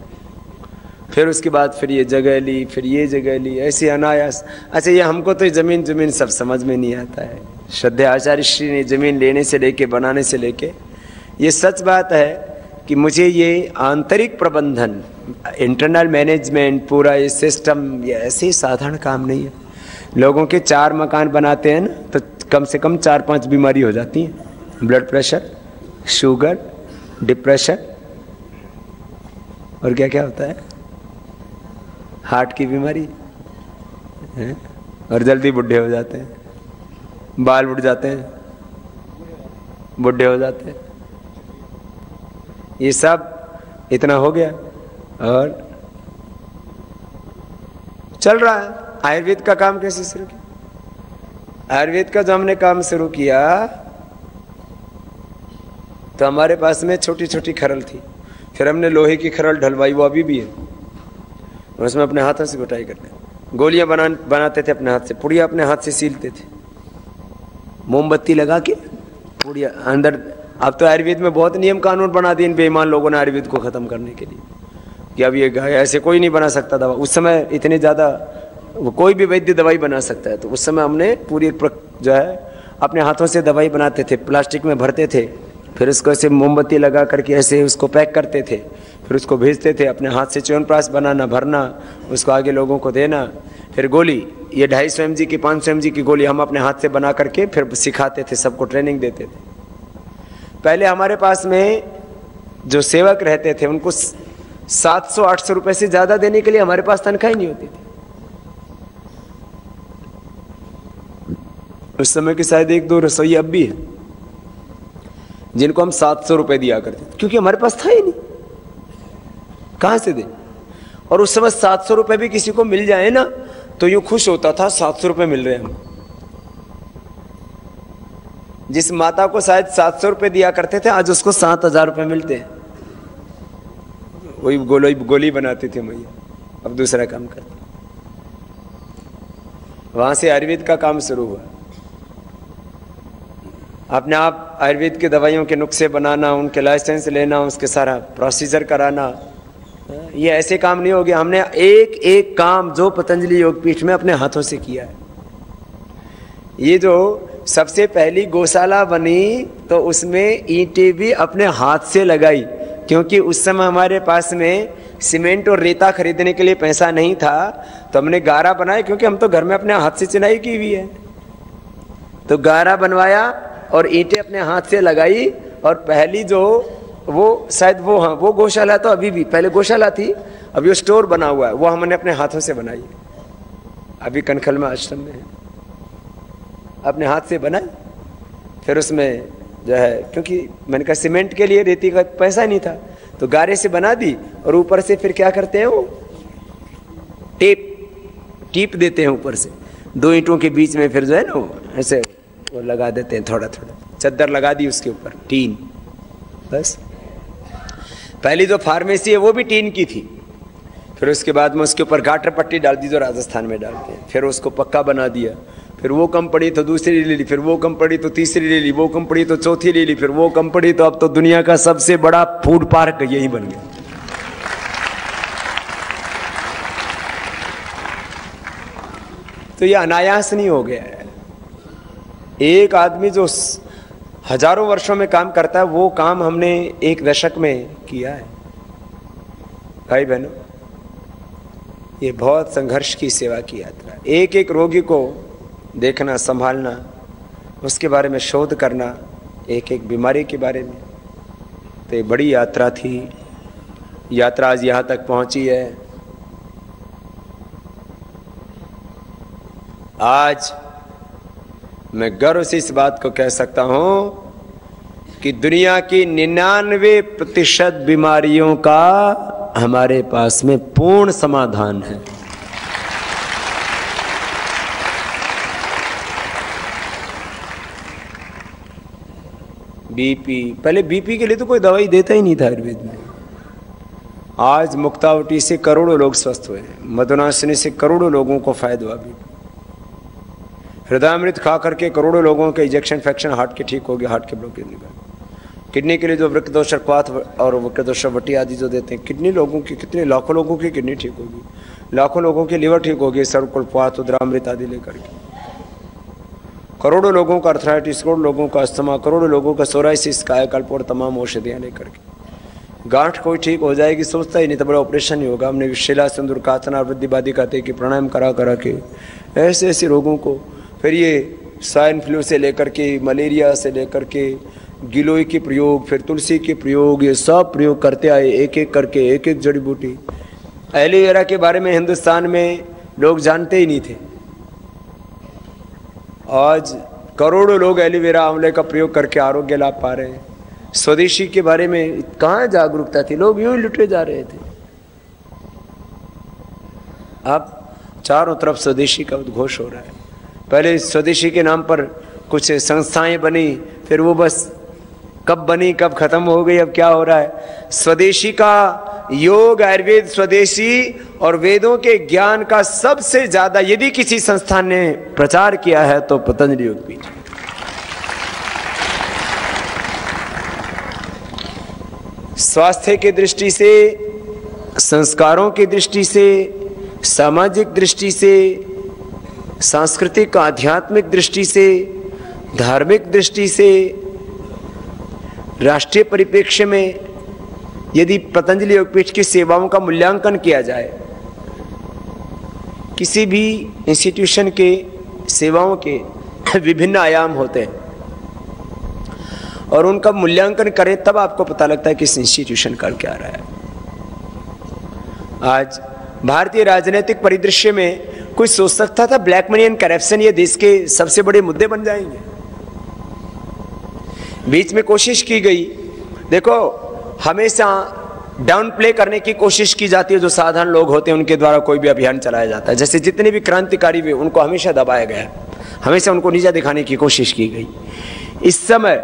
फिर उसके बाद फिर ये जगह ली, फिर ये जगह ली, ऐसे अनायास। अच्छा, ये हमको तो जमीन सब समझ में नहीं आता है। श्रद्धेय आचार्य श्री ने जमीन लेने से लेके, बनाने से लेके, ये सच बात है कि मुझे ये आंतरिक प्रबंधन, इंटरनल मैनेजमेंट, पूरा ये सिस्टम, ये ऐसे साधारण काम नहीं है। लोगों के 4 मकान बनाते हैं ना, तो कम से कम 4-5 बीमारी हो जाती हैं। ब्लड प्रेशर, शुगर, डिप्रेशन, और क्या क्या होता है, हार्ट की बीमारी है, और जल्दी बुढ़े हो जाते हैं, बाल उड़ जाते हैं, बुढ़े हो जाते हैं। ये सब इतना हो गया और चल रहा है। आयुर्वेद का काम कैसे शुरू किया? आयुर्वेद का जब हमने काम शुरू किया तो हमारे पास में छोटी छोटी खरल थी। फिर हमने लोहे की खरल ढलवाई, वो अभी भी है, और उसमें अपने हाथों से घुटाई करते हैं। गोलियां बनाते थे अपने हाथ से, पुड़िया अपने हाथ से सीलते थे, मोमबत्ती लगा के पुड़िया अंदर। अब तो आयुर्वेद में बहुत नियम कानून बना दिए इन बेईमान लोगों ने आयुर्वेद को खत्म करने के लिए, कि अब ये ऐसे कोई नहीं बना सकता दवा। उस समय इतने ज़्यादा, कोई भी वैद्य दवाई बना सकता है, तो उस समय हमने पूरी जो है अपने हाथों से दवाई बनाते थे, प्लास्टिक में भरते थे, फिर उसको ऐसे मोमबत्ती लगा करके ऐसे उसको पैक करते थे, फिर उसको भेजते थे। अपने हाथ से च्यवनप्राश बनाना, भरना, उसको आगे लोगों को देना। फिर गोली, ये 250 mg की, 500 mg की गोली हम अपने हाथ से बना करके फिर सिखाते थे, सबको ट्रेनिंग देते थे। पहले हमारे पास में जो सेवक रहते थे उनको 700-800 रुपए से ज़्यादा देने के लिए हमारे पास तनख्वाह ही नहीं होती थी। उस समय की शायद 1-2 रसोई अब भी है जिनको हम 700 रुपए दिया करते थे, क्योंकि हमारे पास था ही नहीं, कहां से दे। और उस समय 700 रुपए भी किसी को मिल जाए ना तो यूं खुश होता था, 700 रुपए मिल रहे हैं हम। जिस माता को शायद 700 रुपए दिया करते थे, आज उसको 7,000 रुपए मिलते हैं। वही गोली बनाती थी मैया, अब दूसरा काम करती। वहां से आयुर्वेद का काम शुरू हुआ। अपने आप आयुर्वेद की दवाइयों के नुस्खे बनाना, उनके लाइसेंस लेना, उसके सारा प्रोसीजर कराना, ये ऐसे काम नहीं हो गया। हमने एक एक काम जो पतंजलि योगपीठ में अपने हाथों से किया है। ये जो सबसे पहली गौशाला बनी तो उसमें ईंटें भी अपने हाथ से लगाई, क्योंकि उस समय हमारे पास में सीमेंट और रेता खरीदने के लिए पैसा नहीं था। तो हमने गारा बनाया, क्योंकि हम तो घर में अपने हाथ से चिनाई की हुई है। तो गारा बनवाया और ईंटें अपने हाथ से लगाई। और पहली जो वो शायद वो गौशाला तो अभी भी, पहले गौशाला थी, अभी वो स्टोर बना हुआ है, वो हमने अपने हाथों से बनाई है। अभी कनखल में आश्रम में है, अपने हाथ से बनाई। फिर उसमें जो है, क्योंकि मैंने कहा सीमेंट के लिए रेती का पैसा नहीं था, तो गारे से बना दी। और ऊपर से फिर क्या करते हैं, वो टीप देते हैं ऊपर से, 2 ईंटों के बीच में फिर जो है ना वो ऐसे वो लगा देते हैं, थोड़ा थोड़ा चद्दर लगा दी उसके ऊपर, टीन। बस पहली जो फार्मेसी है वो भी टीन की थी। फिर उसके बाद में उसके ऊपर गाटर पट्टी डाल दी जो राजस्थान में डालते हैं। फिर उसको पक्का बना दिया। फिर वो कम पड़ी तो दूसरी ले ली, फिर वो कम पड़ी तो तीसरी ले ली, वो कम पड़ी तो चौथी ले ली, फिर वो कम पड़ी तो अब तो दुनिया का सबसे बड़ा फूड पार्क यही बन गया। तो ये अनायास नहीं हो गया है। एक आदमी जो हजारों वर्षों में काम करता है, वो काम हमने 1 दशक में किया है। भाई बहनों, ये बहुत संघर्ष की सेवा की यात्रा। एक एक रोगी को देखना, संभालना, उसके बारे में शोध करना, एक एक बीमारी के बारे में, तो ये बड़ी यात्रा थी। यात्रा आज यहाँ तक पहुँची है। आज मैं गर्व से इस बात को कह सकता हूं कि दुनिया की 99% बीमारियों का हमारे पास में पूर्ण समाधान है। बीपी, पहले बीपी के लिए तो कोई दवाई देता ही नहीं था आयुर्वेद में। आज मुक्तावटी से करोड़ों लोग स्वस्थ हुए हैं, मधुनाशिनी से करोड़ों लोगों को फायदा हुआ। बीपी, हृदयामृत खा करके करोड़ों लोगों के इंजेक्शन फैक्शन हार्ट के ठीक हो गए, हार्ट के ब्लॉकेज निकल। किडनी के लिए जो वृक्कदोषरक्वाथ और वृक्कदोषवटी आदि जो देते हैं, किडनी लोगों की, कितने लाखों लोगों की किडनी ठीक होगी, लाखों लोगों के लिवर ठीक होगी, सर्वकुलपात उद्रामृत आदि लेकर के। करोड़ों लोगों का अर्थराइटिस, करोड़ों लोगों का अस्थमा, करोड़ों लोगों का सोराइसिस, कायाकल्प और तमाम औषधियाँ लेकर के। गांठ कोई ठीक हो जाएगी सोचता ही नहीं, तो बड़ा ऑपरेशन ही होगा। हमने शिला सिंदूर कातना वृद्धिवादी कहते कि प्राणायाम करा करा के ऐसे ऐसे रोगों को, फिर ये स्वाइन फ्लू से लेकर के, मलेरिया से लेकर के, गिलोय के प्रयोग, फिर तुलसी के प्रयोग, ये सब प्रयोग करते आए एक एक करके, एक एक जड़ी बूटी। एलोवेरा के बारे में हिंदुस्तान में लोग जानते ही नहीं थे। आज करोड़ों लोग एलोवेरा आंवले का प्रयोग करके आरोग्य लाभ पा रहे हैं। स्वदेशी के बारे में कहाँ जागरूकता थी, लोग यूं ही लुटे जा रहे थे। अब चारों तरफ स्वदेशी का उद्घोष हो रहा है। पहले स्वदेशी के नाम पर कुछ संस्थाएं बनी, फिर वो बस कब बनी कब खत्म हो गई। अब क्या हो रहा है, स्वदेशी का योग, आयुर्वेद स्वदेशी और वेदों के ज्ञान का सबसे ज्यादा यदि किसी संस्थान ने प्रचार किया है तो पतंजलि योगपीठ। स्वास्थ्य की दृष्टि से, संस्कारों की दृष्टि से, सामाजिक दृष्टि से, सांस्कृतिक आध्यात्मिक दृष्टि से, धार्मिक दृष्टि से, राष्ट्रीय परिप्रेक्ष्य में यदि पतंजलि योगपीठ की सेवाओं का मूल्यांकन किया जाए, किसी भी इंस्टीट्यूशन के सेवाओं के विभिन्न आयाम होते हैं और उनका मूल्यांकन करें तब आपको पता लगता है कि इस इंस्टीट्यूशन का क्या रहा है। आज भारतीय राजनीतिक परिदृश्य में कोई सोच सकता था ब्लैक मनी एंड करप्शन ये देश के सबसे बड़े मुद्दे बन जाएंगे? बीच में कोशिश की गई, देखो हमेशा डाउन प्ले करने की कोशिश की जाती है। जो साधारण लोग होते हैं उनके द्वारा कोई भी अभियान चलाया जाता है, जैसे जितने भी क्रांतिकारी हुए उनको हमेशा दबाया गया, हमेशा उनको नीचा दिखाने की कोशिश की गई। इस समय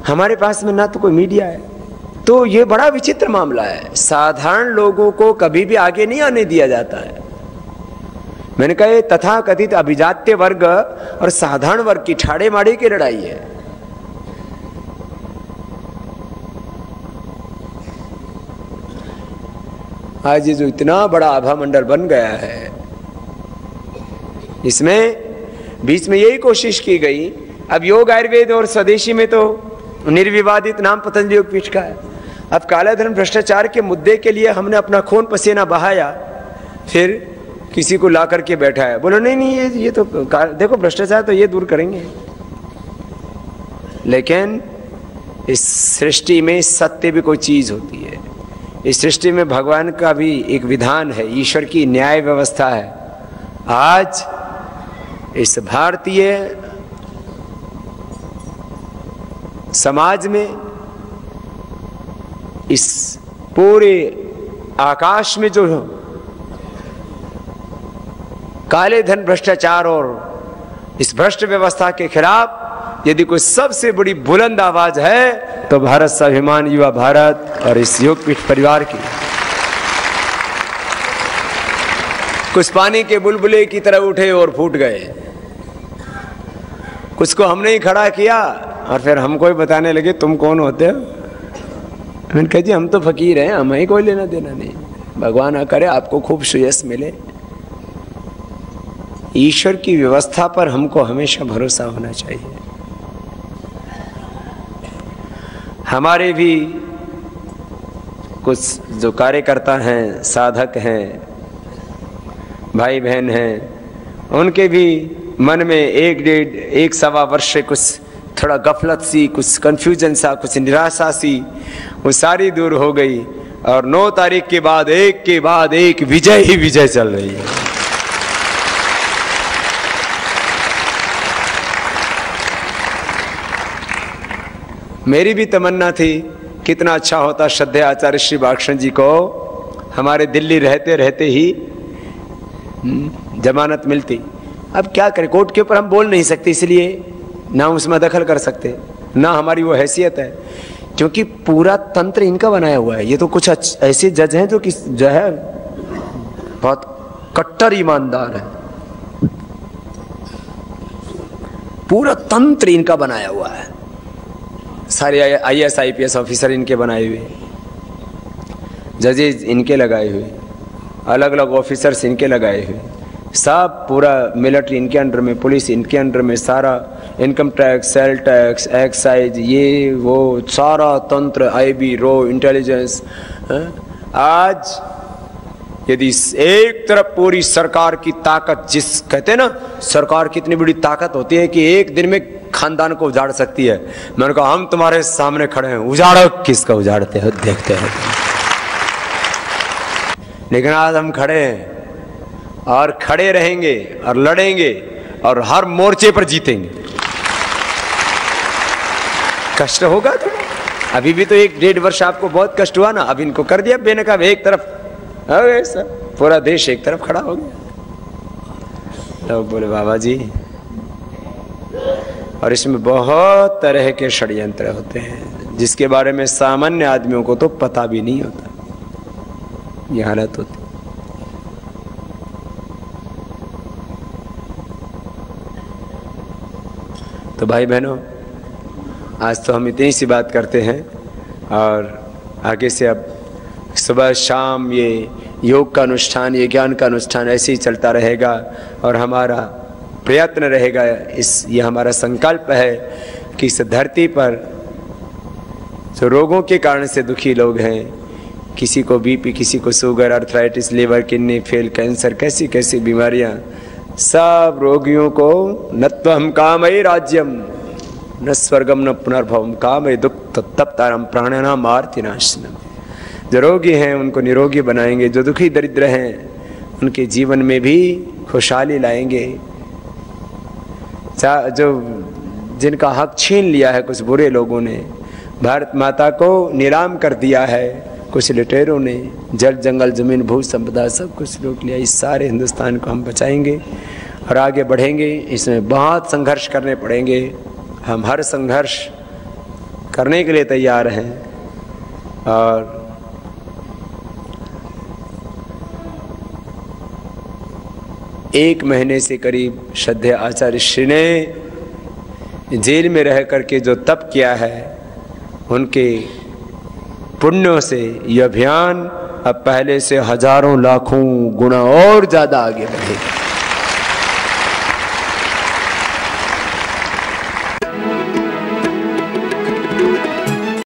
हमारे पास में ना तो कोई मीडिया है, तो ये बड़ा विचित्र मामला है। साधारण लोगों को कभी भी आगे नहीं आने दिया जाता है। मैंने कहा ये तथाकथित अभिजात्य वर्ग और साधारण वर्ग की ठाड़े माड़े की लड़ाई है। आज ये जो इतना बड़ा आभा मंडल बन गया है, इसमें बीच में यही कोशिश की गई। अब योग, आयुर्वेद और स्वदेशी में तो निर्विवादित नाम पतंजलि योगपीठ का है। अब काला धन भ्रष्टाचार के मुद्दे के लिए हमने अपना खून पसीना बहाया, फिर किसी को ला करके बैठा है, बोलो नहीं नहीं ये तो देखो भ्रष्टाचार तो ये दूर करेंगे। लेकिन इस सृष्टि में सत्य भी कोई चीज होती है। इस सृष्टि में भगवान का भी एक विधान है, ईश्वर की न्याय व्यवस्था है। आज इस भारतीय समाज में, इस पूरे आकाश में जो काले धन भ्रष्टाचार और इस भ्रष्ट व्यवस्था के खिलाफ यदि कोई सबसे बड़ी बुलंद आवाज है तो भारत स्वाभिमान युवा भारत और इस योगपीठ परिवार की। कुछ पानी के बुलबुले की तरह उठे और फूट गए, कुछ को हमने ही खड़ा किया और फिर हमको ही बताने लगे तुम कौन होते हो। मैंने कहा जी हम तो फकीर हैं, हमें कोई लेना देना नहीं। भगवान ना करे आपको खूब श्रेयस मिले। ईश्वर की व्यवस्था पर हमको हमेशा भरोसा होना चाहिए। हमारे भी कुछ जो कार्यकर्ता हैं, साधक हैं, भाई बहन हैं, उनके भी मन में एक सवा वर्ष से कुछ थोड़ा गफलत सी, कुछ कंफ्यूजन सा, कुछ निराशा सी, वो सारी दूर हो गई। और 9 तारीख के बाद एक विजय ही विजय चल रही है। मेरी भी तमन्ना थी, कितना अच्छा होता श्रद्धेय आचार्य श्री बालकृष्ण जी को हमारे दिल्ली रहते रहते ही जमानत मिलती। अब क्या करें, कोर्ट के ऊपर हम बोल नहीं सकते, इसलिए ना उसमें दखल कर सकते, ना हमारी वो हैसियत है, क्योंकि पूरा तंत्र इनका बनाया हुआ है। ये तो कुछ ऐसे जज हैं जो कि जो है बहुत कट्टर ईमानदार है, पूरा तंत्र इनका बनाया हुआ है, सारे IAS IPS ऑफिसर इनके बनाए हुए, जजेज इनके लगाए हुए, अलग अलग ऑफिसर्स इनके लगाए हुए, सब पूरा मिलिट्री इनके अंडर में, पुलिस इनके अंडर में, सारा income tax, sale tax, excise, ये वो सारा तंत्र, IB, रो, इंटेलिजेंस। आज यदि एक तरफ पूरी सरकार की ताकत, जिस कहते हैं ना सरकार की इतनी बड़ी ताकत होती है कि एक दिन में खानदान को उजाड़ सकती है, मैंने कहा हम तुम्हारे सामने खड़े हैं, उजाड़ो, किसका उजाड़ते हो देखते हैं। लेकिन आज हम खड़े हैं और खड़े रहेंगे और लड़ेंगे और हर मोर्चे पर जीतेंगे। कष्ट होगा तो अभी भी तो 1-1.5 वर्ष आपको बहुत कष्ट हुआ ना, अब इनको कर दिया बेनकाब, एक तरफ हो गए सब, पूरा देश एक तरफ खड़ा हो गया। लोग बोले बाबा जी, और इसमें बहुत तरह के षड्यंत्र होते हैं जिसके बारे में सामान्य आदमियों को तो पता भी नहीं होता, ये हालत होती। तो भाई बहनों, आज तो हम इतनी सी बात करते हैं और आगे से अब सुबह शाम ये योग का अनुष्ठान, ये ज्ञान का अनुष्ठान ऐसे ही चलता रहेगा। और हमारा प्रयत्न रहेगा, ये हमारा संकल्प है कि इस धरती पर जो रोगों के कारण से दुखी लोग हैं, किसी को BP, किसी को sugar, arthritis, liver, kidney fail, cancer, कैसी कैसी बीमारियां, सब रोगियों को न त्वहं कामये राज्यम न स्वर्गम न पुनर्भवम कामये दुख तप्तारम प्राणानाम आर्तिनाशनम। जो रोगी हैं उनको निरोगी बनाएंगे, जो दुखी दरिद्र हैं उनके जीवन में भी खुशहाली लाएंगे। जो जिनका हक छीन लिया है कुछ बुरे लोगों ने, भारत माता को नीलाम कर दिया है कुछ लुटेरों ने, जल जंगल जमीन भू संपदा सब कुछ लूट लिया, इस सारे हिंदुस्तान को हम बचाएंगे और आगे बढ़ेंगे। इसमें बहुत संघर्ष करने पड़ेंगे, हम हर संघर्ष करने के लिए तैयार हैं। और एक महीने से करीब श्रद्धेय आचार्य श्री ने जेल में रह करके जो तप किया है, उनके पुण्यों से यह अभियान अब पहले से हजारों लाखों गुना और ज्यादा आगे बढ़ेगा।